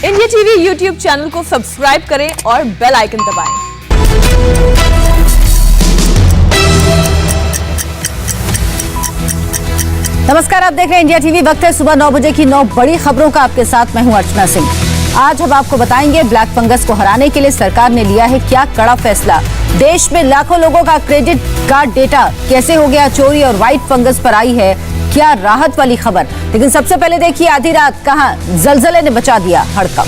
India TV YouTube channel को subscribe करें और बेल आइकन दबाएं। नमस्कार, आप देख रहे हैं इंडिया टीवी। वक्त है सुबह 9 बजे की 9 बड़ी खबरों का। आपके साथ मैं हूं अर्चना सिंह। आज हम आपको बताएंगे ब्लैक फंगस को हराने के लिए सरकार ने लिया है क्या कड़ा फैसला। देश में लाखों लोगों का क्रेडिट कार्ड डेटा कैसे हो गया चोरी और व्हाइट फंगस पर आई है क्या राहत वाली खबर। लेकिन सबसे पहले देखिए आधी रात कहां जलजले ने बचा दिया हड़कंप।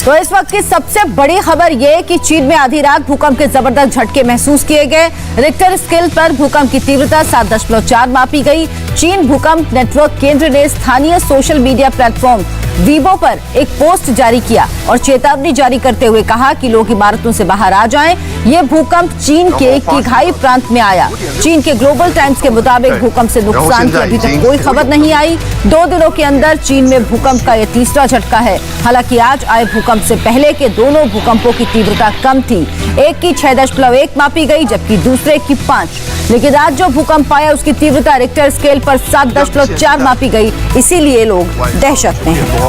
तो इस वक्त की सबसे बड़ी खबर यह कि चीन में आधी रात भूकंप के जबरदस्त झटके महसूस किए गए। रिक्टर स्केल पर भूकंप की तीव्रता 7.4 मापी गई। चीन भूकंप नेटवर्क केंद्र ने स्थानीय सोशल मीडिया प्लेटफॉर्म वीबो पर एक पोस्ट जारी किया और चेतावनी जारी करते हुए कहा कि लोग इमारतों से बाहर आ जाएं। ये भूकंप चीन के किघाई प्रांत में आया। चीन के ग्लोबल टाइम्स के मुताबिक भूकंप से नुकसान की अभी तक कोई खबर नहीं आई। 2 दिनों के अंदर चीन में भूकंप का यह तीसरा झटका है। हालांकि आज आए भूकंप से पहले के दोनों भूकंपों की तीव्रता कम थी। एक की 6.1 मापी गई जबकि दूसरे की 5। लेकिन आज जो भूकंप आया उसकी तीव्रता रिक्टर स्केल पर 7.4 मापी गई। इसीलिए लोग दहशत में हैं।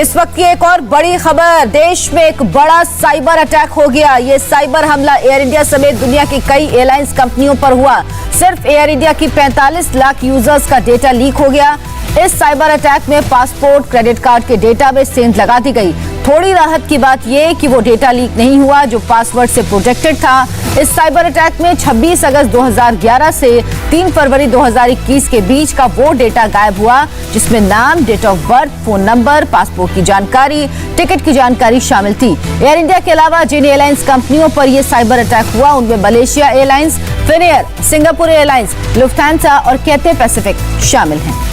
इस वक्त की एक और बड़ी खबर, देश में एक बड़ा साइबर अटैक हो गया। ये साइबर हमला एयर इंडिया समेत दुनिया की कई एयरलाइंस कंपनियों पर हुआ। सिर्फ एयर इंडिया की 45 लाख यूजर्स का डेटा लीक हो गया। इस साइबर अटैक में पासपोर्ट, क्रेडिट कार्ड के डेटा में सेंध लगा दी गई। थोड़ी राहत की बात यह कि वो डेटा लीक नहीं हुआ जो पासवर्ड से प्रोटेक्टेड था। इस साइबर अटैक में 26 अगस्त 2011 से 3 फरवरी 2021 के बीच का वो डेटा गायब हुआ जिसमें नाम, date of birth, phone number, passport की जानकारी, टिकट की जानकारी शामिल थी। एयर इंडिया के अलावा जिन एयरलाइंस कंपनियों पर यह साइबर अटैक हुआ उनमें Malaysia airlines, Finnair, Singapore airlines, Lufthansa और कैथे पैसिफिक शामिल हैं।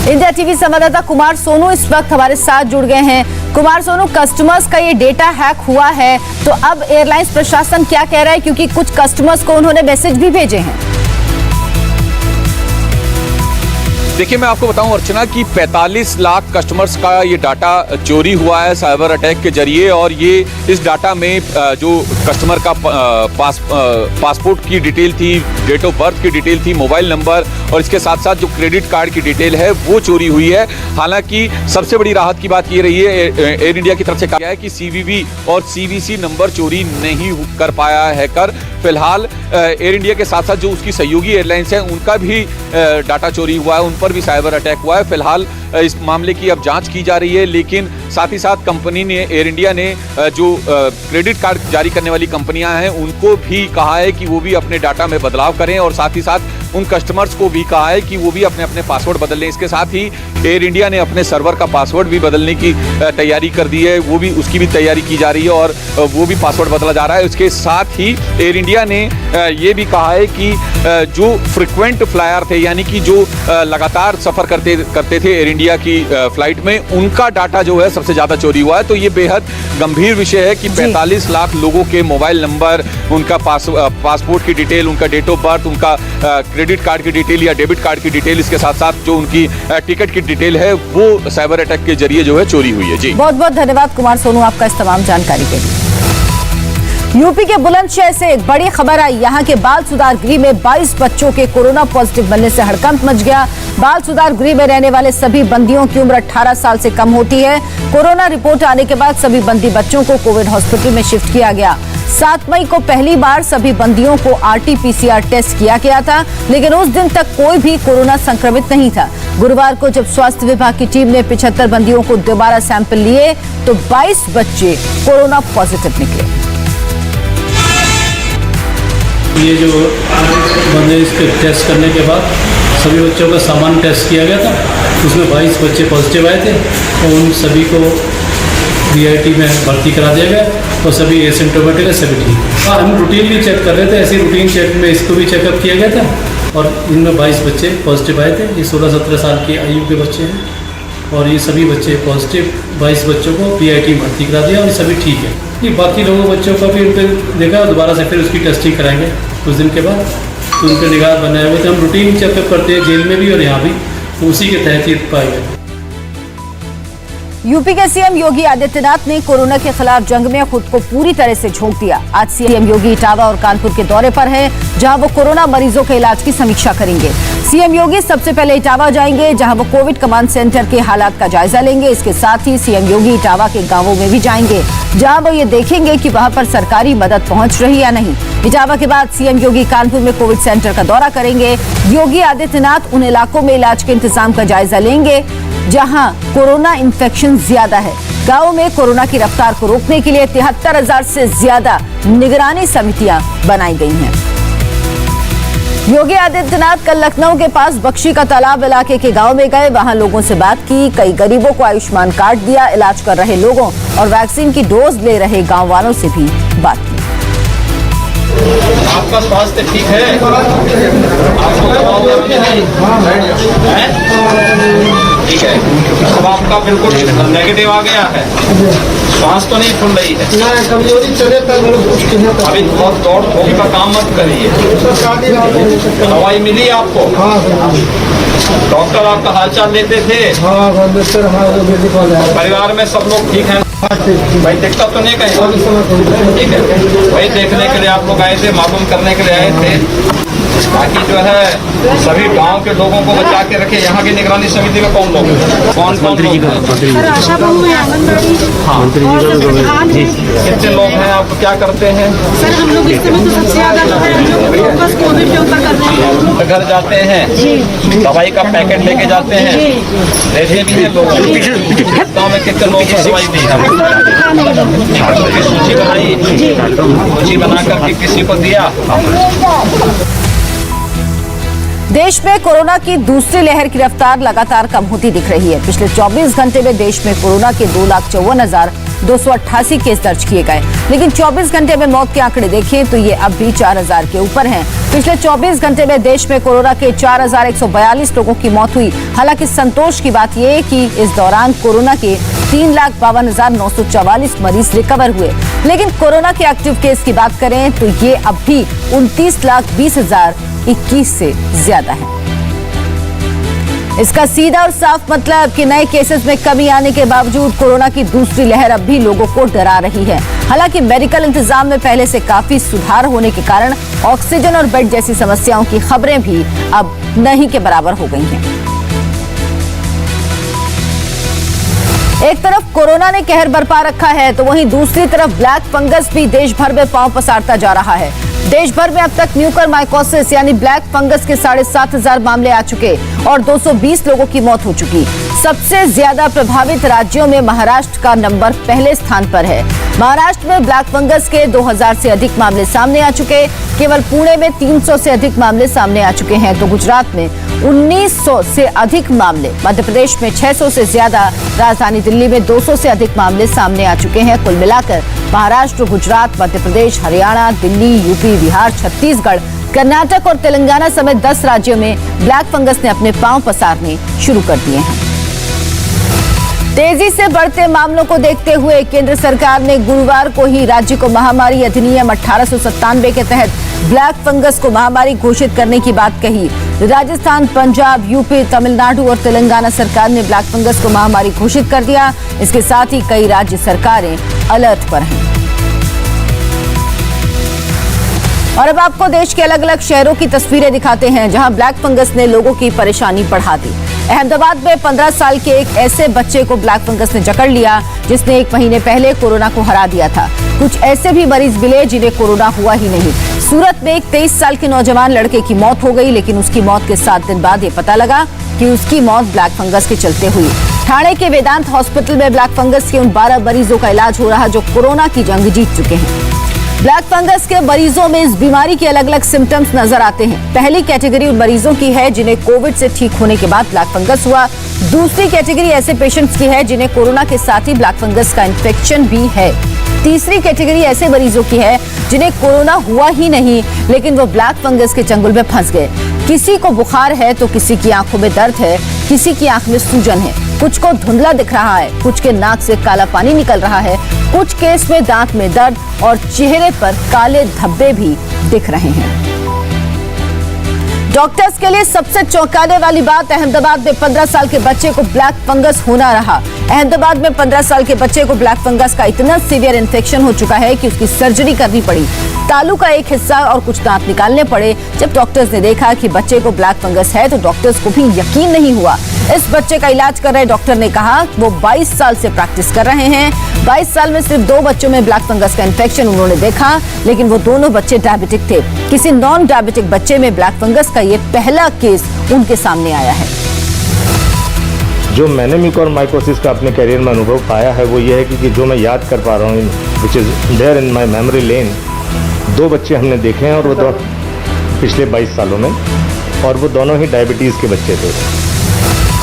इंडिया टीवी संवाददाता कुमार सोनू इस वक्त हमारे साथ जुड़ गए हैं। कुमार सोनू, कस्टमर्स का ये डेटा हैक हुआ है तो अब एयरलाइंस प्रशासन क्या कह रहा है, क्योंकि कुछ कस्टमर्स को उन्होंने मैसेज भी भेजे हैं। देखिए, मैं आपको बताऊं अर्चना कि 45 लाख कस्टमर्स का ये डाटा चोरी हुआ है साइबर अटैक के जरिए। और ये इस डाटा में जो कस्टमर का पासपोर्ट की डिटेल थी, डेट ऑफ बर्थ की डिटेल थी, मोबाइल नंबर और इसके साथ साथ जो क्रेडिट कार्ड की डिटेल है वो चोरी हुई है। हालांकि सबसे बड़ी राहत की बात ये रही है, एयर इंडिया की तरफ से कहा गया है कि सीवीवी और सीवीसी नंबर चोरी नहीं कर पाया है हैकर। फिलहाल एयर इंडिया के साथ साथ जो उसकी सहयोगी एयरलाइंस हैं उनका भी डाटा चोरी हुआ है, उन पर भी साइबर अटैक हुआ है। फिलहाल इस मामले की अब जांच की जा रही है। लेकिन साथ ही साथ कंपनी ने, एयर इंडिया ने जो क्रेडिट कार्ड जारी करने वाली कंपनियां हैं उनको भी कहा है कि वो भी अपने डाटा में बदलाव करें और साथ ही साथ उन कस्टमर्स को भी कहा है कि वो भी अपने अपने पासवर्ड बदल लें। इसके साथ ही एयर इंडिया ने अपने सर्वर का पासवर्ड भी बदलने की तैयारी कर दी है, वो भी उसकी भी तैयारी की जा रही है और वो भी पासवर्ड बदला जा रहा है। उसके साथ ही एयर इंडिया ने ये भी कहा है कि जो फ्रिक्वेंट फ्लायर थे, यानी कि जो लगातार सफर करते थे एयर इंडिया की फ्लाइट में, उनका डाटा जो है सबसे ज्यादा चोरी हुआ है। तो ये बेहद गंभीर विषय है कि 45 लाख लोगों के मोबाइल नंबर, उनका पासपोर्ट की डिटेल, उनका डेट ऑफ बर्थ, उनका क्रेडिट कार्ड की डिटेल या डेबिट कार्ड की डिटेल, इसके साथ साथ जो उनकी टिकट की डिटेल है वो साइबर अटैक के जरिए जो है चोरी हुई है। जी बहुत बहुत धन्यवाद कुमार सोनू आपका इस तमाम जानकारी के लिए। यूपी के बुलंदशहर से एक बड़ी खबर आई। यहाँ के बाल सुधार गृह में 22 बच्चों के कोरोना पॉजिटिव बनने से हड़कंप मच गया। बाल सुधार गृह में रहने वाले सभी बंदियों की उम्र 18 साल से कम होती है। कोरोना रिपोर्ट आने के बाद सभी बंदी बच्चों को कोविड हॉस्पिटल में शिफ्ट किया गया। 7 मई को पहली बार सभी बंदियों को RT-PCR टेस्ट किया गया था, लेकिन उस दिन तक कोई भी कोरोना संक्रमित नहीं था। गुरुवार को जब स्वास्थ्य विभाग की टीम ने 75 बंदियों को दोबारा सैंपल लिए तो 22 बच्चे कोरोना पॉजिटिव निकले। ये जो बंदे इसके टेस्ट करने के बाद सभी बच्चों का सामान्य टेस्ट किया गया था, उसमें 22 बच्चे पॉजिटिव आए थे और उन सभी को VIT में भर्ती करा दिया गया और सभी एसिम्प्टोमेटिक है, सभी ठीक। हम रूटीनली चेक कर रहे थे, ऐसे रूटीन चेक में इसको भी चेकअप किया गया था और इनमें 22 बच्चे पॉजिटिव आए थे। ये 16-17 साल की आयु के बच्चे हैं और ये सभी बच्चे पॉजिटिव, 22 बच्चों को VIT में भर्ती करा दिया और ये सभी ठीक है। ये बाकी लोगों बच्चों का भी उन पर देखा और दोबारा से फिर उसकी टेस्टिंग कराएंगे कुछ दिन के बाद। तो उन पर निगाह बनाए हुए थे। हम रूटीन चेकअप करते हैं जेल में भी और यहाँ भी, तो उसी के तहत ही पाए गए। यूपी के सीएम योगी आदित्यनाथ ने कोरोना के खिलाफ जंग में खुद को पूरी तरह से झोंक दिया। आज सीएम योगी इटावा और कानपुर के दौरे पर हैं, जहां वो कोरोना मरीजों के इलाज की समीक्षा करेंगे। सीएम योगी सबसे पहले इटावा जाएंगे, जहां वो कोविड कमांड सेंटर के हालात का जायजा लेंगे। इसके साथ ही सीएम योगी इटावा के गांवों में भी जाएंगे, जहां वो ये देखेंगे कि वहां पर सरकारी मदद पहुंच रही या नहीं। इटावा के बाद सीएम योगी कानपुर में कोविड सेंटर का दौरा करेंगे। योगी आदित्यनाथ उन इलाकों में इलाज के इंतजाम का जायजा लेंगे जहां कोरोना इन्फेक्शन ज्यादा है। गांवों में कोरोना की रफ्तार को रोकने के लिए 73,000 से ज्यादा निगरानी समितियां बनाई गई हैं। योगी आदित्यनाथ कल लखनऊ के पास बख्शी का तालाब इलाके के गांव में गए, वहां लोगों से बात की। कई गरीबों को आयुष्मान कार्ड दिया, इलाज कर रहे लोगों और वैक्सीन की डोज ले रहे गांव वालों से भी बात की। आपका स्वास्थ्य ठीक है? आपको दवाओं की नहीं है? ठीक है, अब आपका बिल्कुल नेगेटिव आ गया है, सांस तो नहीं फूल रही है, अभी बहुत दौड़ धूप का काम मत करिए। दवाई मिली आपको? डॉक्टर आपका हालचाल लेते थे? परिवार में सब लोग ठीक हैं? भाई दिक्कत तो नहीं कहीं? ठीक है, वही देखने के लिए आप लोग आए थे, मालूम करने के लिए आए थे, ताकि जो है सभी गांव के लोगों को बचा के रखे। यहाँ की निगरानी समिति में कौन लोग हैं? कौन लोग हैं? आशा बहू है, आंगनबाड़ी, और प्रधान है। कितने लोग हैं? आप क्या करते हैं? सर हम लोग इस समय तो सबसे ज्यादा जो है हम लोग फोकस कोविड के ऊपर कर रहे हैं। घर जाते हैं, दवाई का पैकेट लेके जाते हैं, लेते भी हैं लोग। गाँव में कितने लोग को दवाई दी है? सूची बनाई, सूची बना करके किसी को दिया। देश में कोरोना की दूसरी लहर की रफ्तार लगातार कम होती दिख रही है। पिछले 24 घंटे में देश में कोरोना के 2,54,288 केस दर्ज किए गए, लेकिन 24 घंटे में मौत के आंकड़े देखें तो ये अब भी 4,000 के ऊपर हैं। पिछले 24 घंटे में देश में कोरोना के 4,142 लोगों की मौत हुई। हालांकि संतोष की बात यह कि इस दौरान कोरोना के 3,52,944 मरीज रिकवर हुए, लेकिन कोरोना के एक्टिव केस की बात करें तो ये अब भी 29,20,021 से ज्यादा है। इसका सीधा और साफ मतलब कि नए केसेस में कमी आने के बावजूद कोरोना की दूसरी लहर अब भी लोगों को डरा रही है। हालांकि मेडिकल इंतजाम में पहले से काफी सुधार होने के कारण ऑक्सीजन और बेड जैसी समस्याओं की खबरें भी अब नहीं के बराबर हो गई हैं। एक तरफ कोरोना ने कहर बरपा रखा है तो वहीं दूसरी तरफ ब्लैक फंगस भी देश भर में पांव पसारता जा रहा है। देश भर में अब तक म्यूकरमाइकोसिस यानी ब्लैक फंगस के 7,500 मामले आ चुके और 220 लोगों की मौत हो चुकी। सबसे ज्यादा प्रभावित राज्यों में महाराष्ट्र का नंबर पहले स्थान पर है। महाराष्ट्र में ब्लैक फंगस के 2,000 से अधिक मामले सामने आ चुके। केवल पुणे में 300 से अधिक मामले सामने आ चुके हैं तो गुजरात में 1,900 से अधिक मामले, मध्य प्रदेश में 600 से ज्यादा, राजधानी दिल्ली में 200 से अधिक मामले सामने आ चुके हैं। कुल मिलाकर महाराष्ट्र, गुजरात, मध्य प्रदेश, हरियाणा, दिल्ली, यूपी, बिहार, छत्तीसगढ़, कर्नाटक और तेलंगाना समेत 10 राज्यों में ब्लैक फंगस ने अपने पांव पसारने शुरू कर दिए हैं। तेजी से बढ़ते मामलों को देखते हुए केंद्र सरकार ने गुरुवार को ही राज्य को महामारी अधिनियम 1897 के तहत ब्लैक फंगस को महामारी घोषित करने की बात कही। राजस्थान, पंजाब, यूपी, तमिलनाडु और तेलंगाना सरकार ने ब्लैक फंगस को महामारी घोषित कर दिया। इसके साथ ही कई राज्य सरकारें अलर्ट पर हैं। और अब आपको देश के अलग अलग शहरों की तस्वीरें दिखाते हैं जहां ब्लैक फंगस ने लोगों की परेशानी बढ़ा दी। अहमदाबाद में 15 साल के एक ऐसे बच्चे को ब्लैक फंगस ने जकड़ लिया जिसने 1 महीने पहले कोरोना को हरा दिया था। कुछ ऐसे भी मरीज मिले जिन्हें कोरोना हुआ ही नहीं। सूरत में एक 23 साल के नौजवान लड़के की मौत हो गई, लेकिन उसकी मौत के 7 दिन बाद ये पता लगा कि उसकी मौत ब्लैक फंगस के चलते हुई। ठाणे के वेदांत हॉस्पिटल में ब्लैक फंगस के उन 12 मरीजों का इलाज हो रहा जो कोरोना की जंग जीत चुके हैं। ब्लैक फंगस के मरीजों में इस बीमारी के अलग अलग सिम्टम्स नजर आते हैं। पहली कैटेगरी उन मरीजों की है जिन्हें कोविड से ठीक होने के बाद ब्लैक फंगस हुआ। दूसरी कैटेगरी ऐसे पेशेंट्स की है जिन्हें कोरोना के साथ ही ब्लैक फंगस का इन्फेक्शन भी है। तीसरी कैटेगरी ऐसे मरीजों की है जिन्हें कोरोना हुआ ही नहीं, लेकिन वो ब्लैक फंगस के चंगुल में फंस गए। किसी को बुखार है तो किसी की आंखों में दर्द है, किसी की आंख में सूजन है, कुछ को धुंधला दिख रहा है, कुछ के नाक से काला पानी निकल रहा है, कुछ केस में दांत में दर्द और चेहरे पर काले धब्बे भी दिख रहे हैं। डॉक्टर्स के लिए सबसे चौंकाने वाली बात अहमदाबाद में 15 साल के बच्चे को ब्लैक फंगस होना रहा। अहमदाबाद में 15 साल के बच्चे को ब्लैक फंगस का इतना सीवियर इन्फेक्शन हो चुका है कि उसकी सर्जरी करनी पड़ी। तालू का एक हिस्सा और कुछ दांत निकालने पड़े। जब डॉक्टर्स ने देखा कि बच्चे को ब्लैक फंगस है तो डॉक्टर्स को भी यकीन नहीं हुआ। इस बच्चे का इलाज कर रहे डॉक्टर ने कहा वो 22 साल से प्रैक्टिस कर रहे हैं। 22 साल में सिर्फ 2 बच्चों में ब्लैक फंगस का इन्फेक्शन उन्होंने देखा, लेकिन वो दोनों बच्चे डायबिटिक थे। किसी नॉन डायबिटिक बच्चे में ब्लैक फंगस का ये पहला केस उनके सामने आया है। जो मैंने म्यूकोरमाइकोसिस का अपने करियर में अनुभव पाया है वो ये है कि जो मैं याद कर पा रहा हूँ, which is there in my memory lane, 2 बच्चे हमने देखे हैं और वो पिछले 22 सालों में, और वो दोनों ही डायबिटीज़ के बच्चे थे।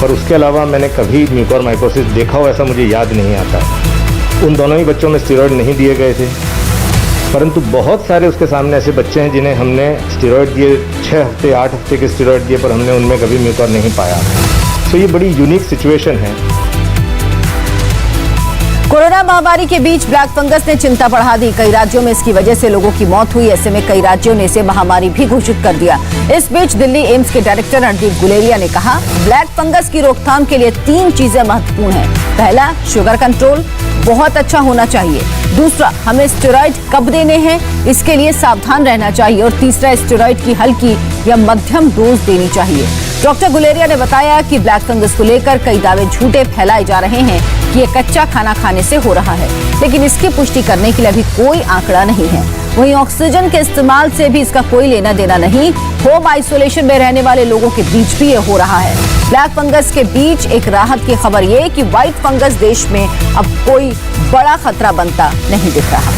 पर उसके अलावा मैंने कभी म्यूकोरमाइकोसिस देखा हो ऐसा मुझे याद नहीं आता। उन दोनों ही बच्चों में स्टेरॉयड नहीं दिए गए थे, परंतु बहुत सारे उसके सामने ऐसे बच्चे हैं जिन्हें हमने स्टेरॉयड दिए, 6 हफ्ते 8 हफ्ते के स्टेरॉयड दिए, पर हमने उनमें कभी म्यूकोर नहीं पाया। तो ये बड़ी यूनिक सिचुएशन है। कोरोना महामारी के बीच ब्लैक फंगस ने चिंता बढ़ा दी। कई राज्यों में इसकी वजह से लोगों की मौत हुई। ऐसे में कई राज्यों ने इसे महामारी भी घोषित कर दिया। इस बीच दिल्ली एम्स के डायरेक्टर रणदीप गुलेरिया ने कहा, ब्लैक फंगस की रोकथाम के लिए 3 चीजें महत्वपूर्ण हैं। पहला, शुगर कंट्रोल बहुत अच्छा होना चाहिए। दूसरा, हमें स्टेरॉइड कब देने हैं इसके लिए सावधान रहना चाहिए। और तीसरा, स्टेरॉइड की हल्की या मध्यम डोज देनी चाहिए। डॉक्टर गुलेरिया ने बताया कि ब्लैक फंगस को लेकर कई दावे झूठे फैलाए जा रहे हैं कि ये कच्चा खाना खाने से हो रहा है, लेकिन इसकी पुष्टि करने के लिए अभी कोई आंकड़ा नहीं है। वहीं ऑक्सीजन के इस्तेमाल से भी इसका कोई लेना देना नहीं। होम आइसोलेशन में रहने वाले लोगों के बीच भी ये हो रहा है। ब्लैक फंगस के बीच एक राहत की खबर ये कि व्हाइट फंगस देश में अब कोई बड़ा खतरा बनता नहीं दिख रहा।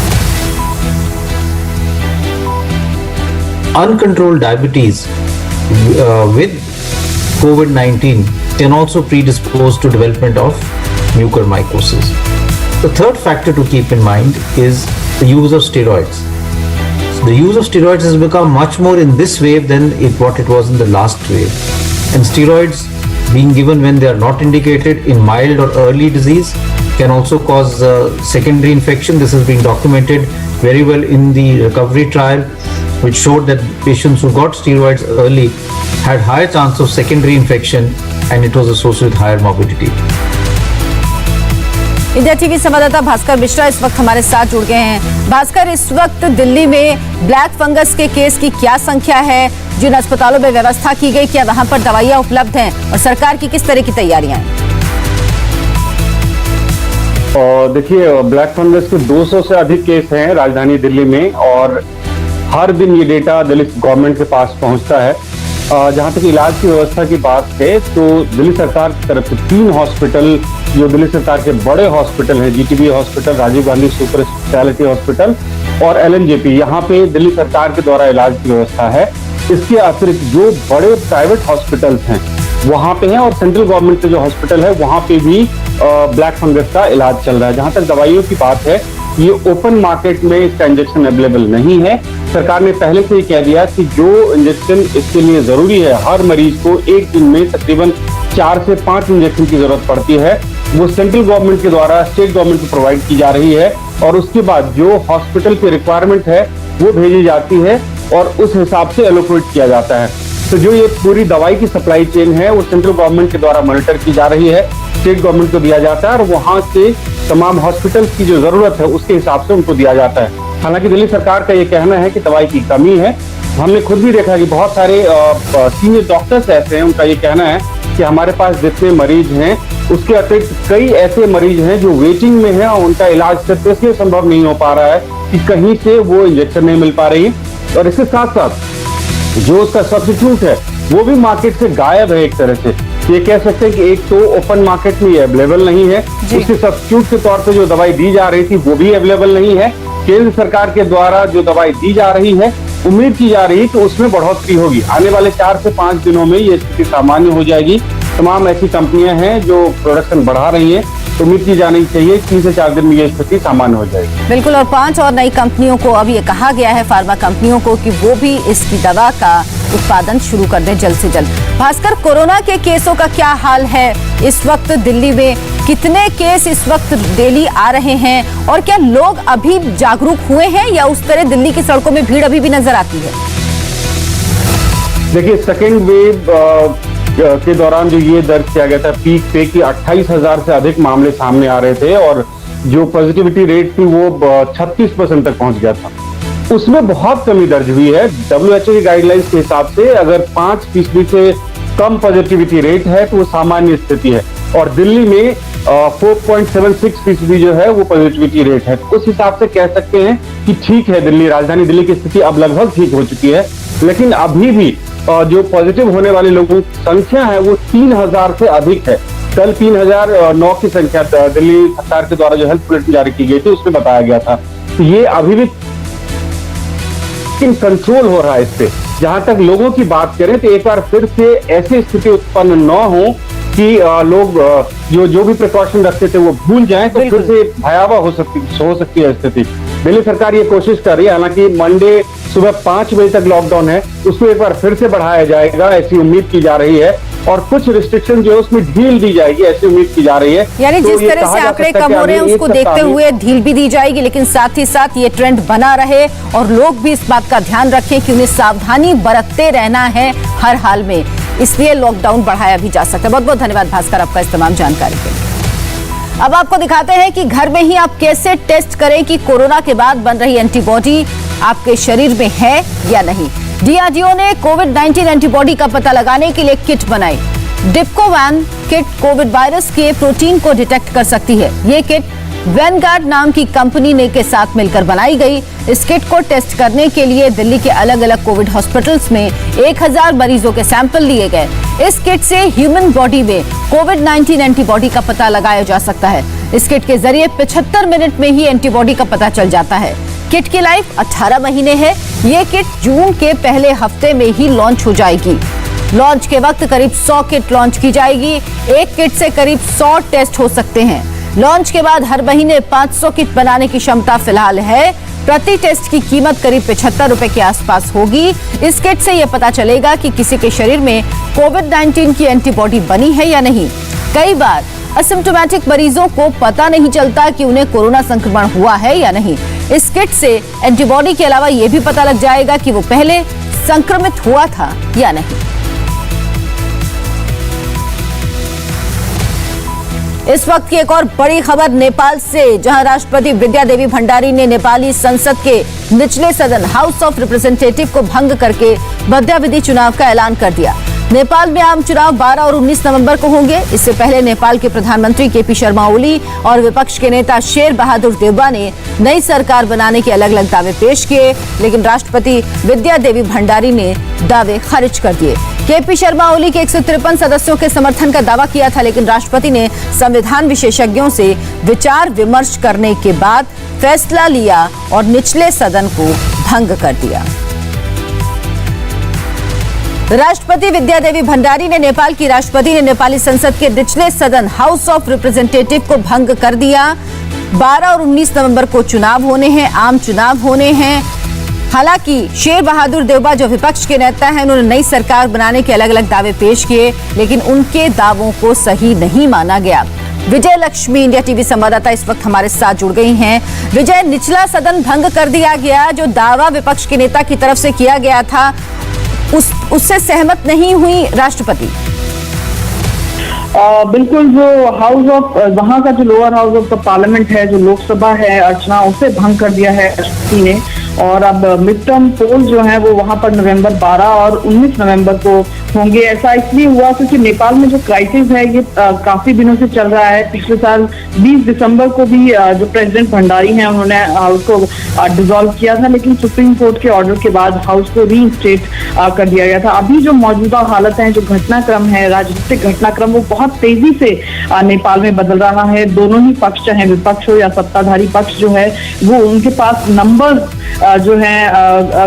Uncontrolled diabetes with COVID-19 can also predispose to development of mucormycosis. The third factor to keep in mind is the use of steroids. The use of steroids has become much more in this wave than what it was in the last wave. And steroids being given when they are not indicated in mild or early disease can also cause secondary infection. This has been documented very well in the recovery trial, which showed that patients who got steroids early had higher chance of secondary infection and it was associated with higher morbidity. India TV संवाददाता भास्कर मिश्रा इस वक्त हमारे साथ जुड़ गए हैं। भास्कर, इस वक्त दिल्ली में ब्लैक फंगस के केस की क्या संख्या है? जिन अस्पतालों में व्यवस्था की गई, क्या वहां पर दवाइयां उपलब्ध हैं और सरकार की किस तरह की तैयारियां हैं? और देखिए, ब्लैक फंगस के 200 से अधिक केस हैं राजधानी दिल्ली में, और हर दिन ये डेटा दिल्ली गवर्नमेंट के पास पहुंचता है। जहां तक इलाज की व्यवस्था की बात है तो दिल्ली सरकार की तरफ से 3 हॉस्पिटल जो दिल्ली सरकार के बड़े हॉस्पिटल हैं, GTB hospital, Rajiv Gandhi super speciality hospital और एलएनजेपी, यहाँ पे दिल्ली सरकार के द्वारा इलाज की व्यवस्था है। इसके अतिरिक्त जो बड़े प्राइवेट हॉस्पिटल्स हैं वहाँ पे हैं, और सेंट्रल गवर्नमेंट के जो हॉस्पिटल है वहाँ पे भी ब्लैक फंगस का इलाज चल रहा है। जहाँ तक दवाइयों की बात है, ये ओपन मार्केट में इसका इंजेक्शन अवेलेबल नहीं है। सरकार ने पहले से ही कह दिया कि जो इंजेक्शन इसके लिए जरूरी है, हर मरीज को एक दिन में तकरीबन 4 से 5 इंजेक्शन की जरूरत पड़ती है, वो सेंट्रल गवर्नमेंट के द्वारा स्टेट गवर्नमेंट को प्रोवाइड की जा रही है, और उसके बाद जो हॉस्पिटल की रिक्वायरमेंट है वो भेजी जाती है और उस हिसाब से एलोकेट किया जाता है। तो जो ये पूरी दवाई की सप्लाई चेन है वो सेंट्रल गवर्नमेंट के द्वारा मॉनिटर की जा रही है, स्टेट गवर्नमेंट को दिया जाता है, और वहाँ से तमाम हॉस्पिटल्स की जो जरूरत है उसके हिसाब से उनको दिया जाता है। हालांकि दिल्ली सरकार का ये कहना है कि दवाई की कमी है। हमने खुद भी देखा कि बहुत सारे सीनियर डॉक्टर्स ऐसे हैं, उनका ये कहना है कि हमारे पास जितने मरीज हैं उसके अतिरिक्त कई ऐसे मरीज हैं जो वेटिंग में हैं और उनका इलाज सिर्फ इसलिए संभव नहीं हो पा रहा है कि कहीं से वो इंजेक्शन नहीं मिल पा रही, और इसके साथ साथ जो उसका सब्स्टिट्यूट है वो भी मार्केट से गायब है। एक तरह से ये कह सकते हैं कि एक तो ओपन मार्केट में अवेलेबल नहीं है, उसके सब्स्टिट्यूट के तौर पे जो दवाई दी जा रही थी वो भी अवेलेबल नहीं है। केंद्र सरकार के द्वारा जो दवाई दी जा रही है, उम्मीद की जा रही है कि उसमें बढ़ोतरी होगी। आने वाले 4 से 5 दिनों में ये स्थिति सामान्य हो जाएगी। तमाम ऐसी कंपनियां हैं जो प्रोडक्शन बढ़ा रही हैं, तो उम्मीद की जानी चाहिए 3 से 4 दिन में ये स्थिति सामान्य हो जाएगी। बिल्कुल, और 5 और नई कंपनियों को अब ये कहा गया है, फार्मा कंपनियों को, कि वो भी इसकी दवा का उत्पादन शुरू कर दें जल्द से जल्द। भास्कर, कोरोना के केसों का क्या हाल है इस वक्त दिल्ली में? कितने केस इस वक्त डेली आ रहे हैं, और क्या लोग अभी जागरूक हुए हैं या उस तरह दिल्ली की सड़कों में भीड़ अभी भी नजर आती है? देखिए, सेकेंड वेव के दौरान जो ये दर्ज किया गया था पीक पे कि 28,000 से अधिक मामले सामने आ रहे थे और जो पॉजिटिविटी रेट थी वो 36% तक पहुंच गया था, उसमें बहुत कमी दर्ज हुई है। WHO की गाइडलाइंस के हिसाब से अगर 5% से कम पॉजिटिविटी रेट है तो वो सामान्य स्थिति है और दिल्ली में 4.76% जो है वो पॉजिटिविटी रेट है। उस हिसाब से कह सकते हैं कि ठीक है, दिल्ली, राजधानी दिल्ली की स्थिति अब लगभग ठीक हो चुकी है, लेकिन अभी भी जो पॉजिटिव होने वाले लोगों की संख्या है वो 3,000 से अधिक है। कल 3,009 की संख्या दिल्ली सरकार के द्वारा जो हेल्थ बुलेटिन जारी की गई थी उसमें बताया गया था। तो ये अभी भी कंट्रोल हो रहा है इस पे। जहां तक लोगों की बात करें तो एक बार फिर से ऐसी स्थिति उत्पन्न न हो कि लोग जो भी प्रिकॉशन रखते थे वो भूल जाएं, तो फिर से भयावह हो सकती है स्थिति। दिल्ली सरकार ये कोशिश कर रही है, हालांकि मंडे सुबह 5 बजे तक लॉकडाउन है, उसको एक बार फिर से बढ़ाया जाएगा ऐसी उम्मीद की जा रही है और कुछ रिस्ट्रिक्शन जो है उसमें ढील दी जाएगी ऐसी उम्मीद की जा रही है। यानी तो जिस तरह से आंकड़े कम हो रहे हैं उसको देखते हुए ढील भी दी जाएगी, लेकिन साथ ही साथ ये ट्रेंड बना रहे और लोग भी इस बात का ध्यान रखें कि उन्हें सावधानी बरतते रहना है हर हाल में, इसलिए लॉकडाउन बढ़ाया भी जा सकता है। बहुत बहुत धन्यवाद भास्कर आपका इस तमाम जानकारी के लिए। अब आपको दिखाते हैं कि घर में ही आप कैसे टेस्ट करें कि कोरोना के बाद बन रही एंटीबॉडी आपके शरीर में है या नहीं। DRDO ने कोविड-19 एंटीबॉडी का पता लगाने के लिए किट बनाई। डिप्कोवैन किट कोविड वायरस के प्रोटीन को डिटेक्ट कर सकती है। ये किट वैनगार्ड नाम की कंपनी ने के साथ मिलकर बनाई गई। इस किट को टेस्ट करने के लिए दिल्ली के अलग अलग कोविड हॉस्पिटल्स में 1000 मरीजों के सैंपल लिए गए। इस किट से ह्यूमन बॉडी में कोविड-19 एंटीबॉडी का पता लगाया जा सकता है। इस किट के जरिए 75 मिनट में ही एंटीबॉडी का पता चल जाता है। किट की लाइफ 18 महीने है। ये किट जून के पहले हफ्ते में ही लॉन्च हो जाएगी। लॉन्च के वक्त करीब 100 किट लॉन्च की जाएगी। एक किट से करीब 100 टेस्ट हो सकते हैं। लॉन्च के बाद हर महीने 500 किट बनाने की क्षमता फिलहाल है। प्रति टेस्ट की कीमत करीब 75 रुपए के आसपास होगी। इस किट से यह पता चलेगा कि किसी के शरीर में कोविड-19 की एंटीबॉडी बनी है या नहीं। कई बार असिम्प्टोमेटिक मरीजों को पता नहीं चलता कि उन्हें कोरोना संक्रमण हुआ है या नहीं। इस किट से एंटीबॉडी के अलावा यह भी पता लग जाएगा कि वो पहले संक्रमित हुआ था या नहीं। इस वक्त की एक और बड़ी खबर नेपाल से, जहां राष्ट्रपति विद्या देवी भंडारी ने नेपाली संसद के निचले सदन हाउस ऑफ रिप्रेजेंटेटिव को भंग करके मध्यावधि चुनाव का ऐलान कर दिया। नेपाल में आम चुनाव 12 और 19 नवंबर को होंगे। इससे पहले नेपाल के प्रधानमंत्री KP शर्मा ओली और विपक्ष के नेता शेर बहादुर देउबा ने नई सरकार बनाने के अलग अलग दावे पेश किए, लेकिन राष्ट्रपति विद्या देवी भंडारी ने दावे खारिज कर दिए। KP शर्मा ओली के 153 सदस्यों के समर्थन का दावा किया था, लेकिन राष्ट्रपति ने संविधान विशेषज्ञों से विचार विमर्श करने के बाद फैसला लिया और निचले सदन को भंग कर दिया। राष्ट्रपति विद्या देवी भंडारी ने नेपाल की राष्ट्रपति ने नेपाली संसद के निचले सदन हाउस ऑफ रिप्रेजेंटेटिव को भंग कर दिया। 12 और 19 नवंबर को चुनाव होने हैं, आम चुनाव होने हैं। हालांकि शेर बहादुर देउबा जो विपक्ष के नेता हैं, उन्होंने नई सरकार बनाने के अलग अलग दावे पेश किए, लेकिन उनके दावों को सही नहीं माना गया। विजय लक्ष्मी इंडिया टीवी संवाददाता इस वक्त हमारे साथ जुड़ गई हैं। विजय, निचला सदन भंग कर दिया गया, जो दावा विपक्ष के नेता की तरफ से किया गया था उससे सहमत नहीं हुई राष्ट्रपति। बिल्कुल, जो हाउस ऑफ वहाँ का जो lower house of the parliament है, जो लोकसभा है अर्चना, उसे भंग कर दिया है राष्ट्रपति ने। और अब मिड टर्म पोल जो है वो वहाँ पर नवंबर 12 और 19 नवंबर को होंगे। ऐसा इसलिए हुआ क्योंकि नेपाल में जो क्राइसिस है ये काफी दिनों से चल रहा है। पिछले साल 20 दिसंबर को भी जो प्रेसिडेंट भंडारी हैं उन्होंने हाउस को डिसॉल्व किया था, लेकिन सुप्रीम कोर्ट के ऑर्डर के बाद हाउस को रीइंस्टेट कर दिया गया था। अभी जो मौजूदा हालत है, जो घटनाक्रम है, राजनीतिक घटनाक्रम, वो बहुत तेजी से नेपाल में बदल रहा है। दोनों ही पक्ष, चाहे विपक्ष हो या सत्ताधारी पक्ष जो है, वो उनके पास नंबर जो है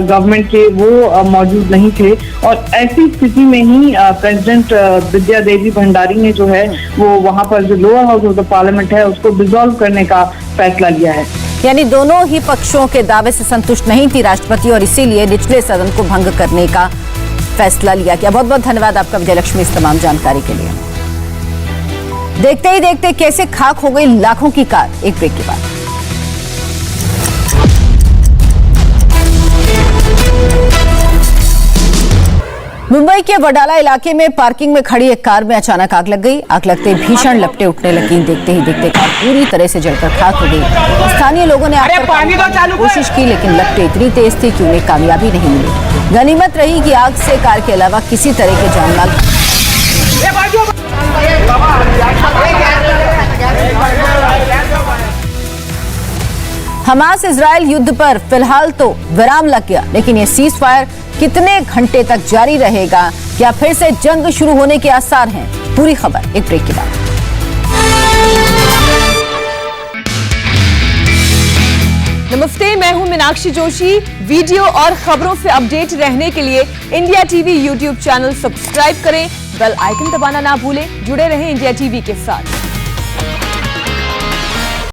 गवर्नमेंट के वो मौजूद नहीं थे। और ऐसी स्थिति में ही प्रेसिडेंट विद्या देवी भंडारी ने जो है वो वहां पर जो lower house of the parliament है उसको डिसॉल्व करने का फैसला लिया है। यानी दोनों ही पक्षों के दावे से संतुष्ट नहीं थी राष्ट्रपति और इसीलिए निचले सदन को भंग करने का फैसला लिया गया। बहुत बहुत धन्यवाद आपका विजय लक्ष्मी इस तमाम जानकारी के लिए। देखते ही देखते कैसे खाक हो गई लाखों की कार, एक ब्रेक के बाद। मुंबई के वडाला इलाके में पार्किंग में खड़ी एक कार में अचानक आग लग गई। आग लगते भीषण लपटें उठने लगी। देखते ही देखते कार पूरी तरह से जलकर खाक हो गई। स्थानीय लोगों ने आग पर काबू पाने की कोशिश की, लेकिन लपटें इतनी तेज थी कि उन्हें कामयाबी नहीं मिली। गनीमत रही कि आग से कार के अलावा किसी तरह के जानमाल। हमास इजरायल युद्ध पर फिलहाल तो विराम लग गया, लेकिन ये सीज फायर कितने घंटे तक जारी रहेगा? क्या फिर से जंग शुरू होने के आसार हैं? पूरी खबर एक ब्रेक के बाद। नमस्ते, मैं हूं मीनाक्षी जोशी। वीडियो और खबरों से अपडेट रहने के लिए India TV YouTube channel subscribe करें, बेल आइकन दबाना ना भूलें। जुड़े रहें इंडिया टीवी के साथ।